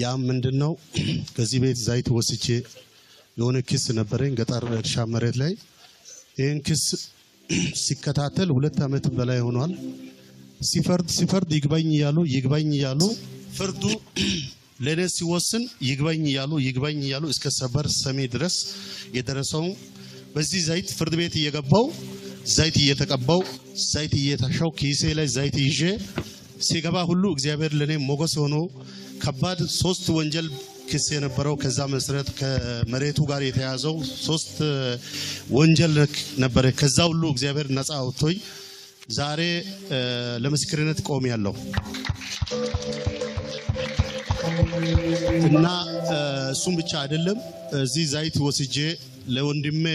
ያ ምንድነው ከዚህ ቤት ዘይት ወስጄ የሆነ ክስ ነበረኝ ገጠር እርሻ መሬት ላይ ይሄን ክስ ሲከታተል 2 አመት በላይ ሆኗል ሲፈርድ ይግባኝ ያሉ ፍርዱ ለኔ ሲወስን ይግባኝ ያሉ እስከ ሰበር ሰሜ ድረስ የደረሰው በዚህ ዘይት ፍርድ ቤት እየገባው ዘይት እየተቀባው ዘይት እየታሻው ኪሴ ላይ ዘይት ይዤ ሲገባ ሁሉ እግዚአብሔር ለኔ ሞገስ ሆኖ ከባድ 3 ወንጀል ክስ የነበረው ከዛ መሰረት ከመሬቱ ጋር የተያዘው 3 ወንጀል ነበር ከዛ ሁሉ እግዚአብሔር ነፃ አውጥቶኝ ዛሬ ለምስክርነት ቆም ያለው እና እሱም ብቻ አይደለም እዚህ ዘይት ወስጄ ለወንድሜ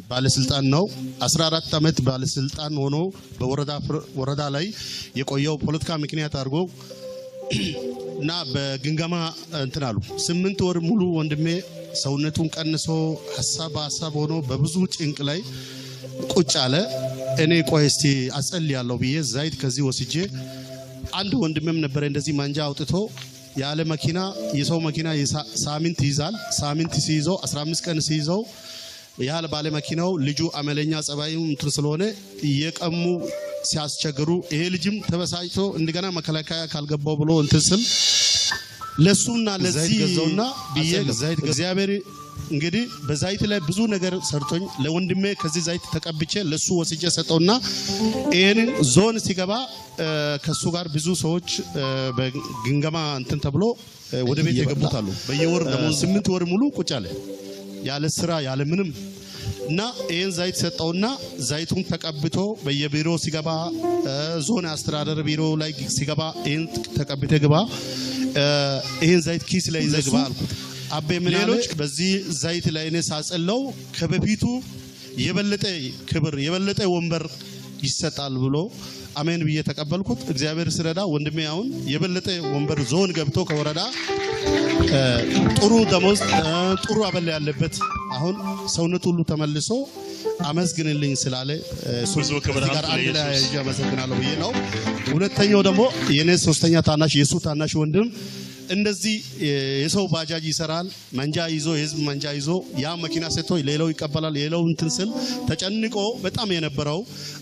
ባለስልጣን ነው 14 አመት ባለስልጣን ሆኖ በወረዳ ላይ የቆየው ፖለቲካ ምክንያት አድርጎ እና በግንገማ እንትናሉ 8 ወር ሙሉ ወንድሜ ሰውነቱን ቀንሶ ሐሳብ ሆኖ በብዙ ጭንቅ ላይ ቁጭ አለ እኔ ቆይ እስቲ አጸልያለሁ ብዬ ዘይት ከዚህ ወስጄ አንድ ወንድሜም ነበር እንደዚህ ማንጃ አውጥቶ ያለ መኪና የሰው መኪና ሳምንት ይዛል ሳምንት ሲይዘው 15 ቀን ሲይዘው ያለ ባለ መኪናው ልጁ አመለኛ ጸባዩ እንትን ስለሆነ እየቀሙ ሲያስቸግሩ ይሄ ልጅም ተበሳጭቶ እንደገና መከላከያ ካልገባው ብሎ እንትን ስል ለሱና ለዚህ ገዘውና ብዬ ዘይት እግዚአብሔር እንግዲህ በዛይት ላይ ብዙ ነገር ሰርቶኝ ለወንድሜ ከዚህ ዘይት ተቀብጬ ለሱ ወስጄ ሰጠውና ይሄን ዞን ሲገባ ከሱ ጋር ብዙ ሰዎች በግንገማ እንትን ተብሎ ወደ ቤት የገቡታሉ በየወር ደግሞ 8 ወር ሙሉ ቁጭ አለ ያለ ስራ ያለ ምንም እና ይሄን ዘይት ሰጠውና ዘይቱን ተቀብቶ በየቢሮ ሲገባ ዞን አስተዳደር ቢሮ ላይ ሲገባ ይሄን ተቀብተ ግባ ይሄን ዘይት ኪስ ላይ ይዘግባ አልኩት አቤ ምንሌሎች በዚህ ዘይት ላይ እኔ ሳጸለው ከበፊቱ የበለጠ ክብር የበለጠ ወንበር ይሰጣል ብሎ አሜን ብዬ ተቀበልኩት እግዚአብሔር ስረዳ ወንድሜ አሁን የበለጠ ወንበር ዞን ገብቶ ከወረዳ ጥሩ ደሞዝ ጥሩ አበል ያለበት አሁን ሰውነቱ ሁሉ ተመልሶ አመስግንልኝ ስላለ ሱዙ ክብር ጋር አንድ ላይ ያመሰግናለሁ ብዬ ነው ሁለተኛው ደግሞ የኔ ሶስተኛ ታናሽ የሱ ታናሽ ወንድም እንደዚህ የሰው ባጃጅ ይሰራል መንጃ ይዞ የህዝብ መንጃ ይዞ ያ መኪና ሰጥቶ ሌላው ይቀበላል ሌላው እንትን ስል ተጨንቆ በጣም የነበረው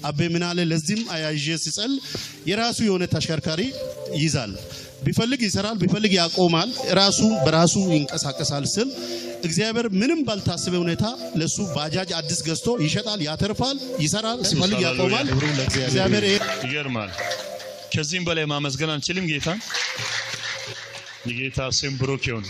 አቤ ምናለ ለዚህም አያዤ ሲጸል የራሱ የሆነ ተሽከርካሪ ይዛል ቢፈልግ ይሰራል ቢፈልግ ያቆማል ራሱ በራሱ ይንቀሳቀሳል ስል እግዚአብሔር ምንም ባልታሰበ ሁኔታ ለሱ ባጃጅ አዲስ ገዝቶ ይሸጣል ያተርፋል ይሰራል ሲፈልግ ያቆማል እግዚአብሔር ይገርማል ከዚህም በላይ ማመስገን አንችልም ጌታ የጌታ ስም ብሩክ ይሁን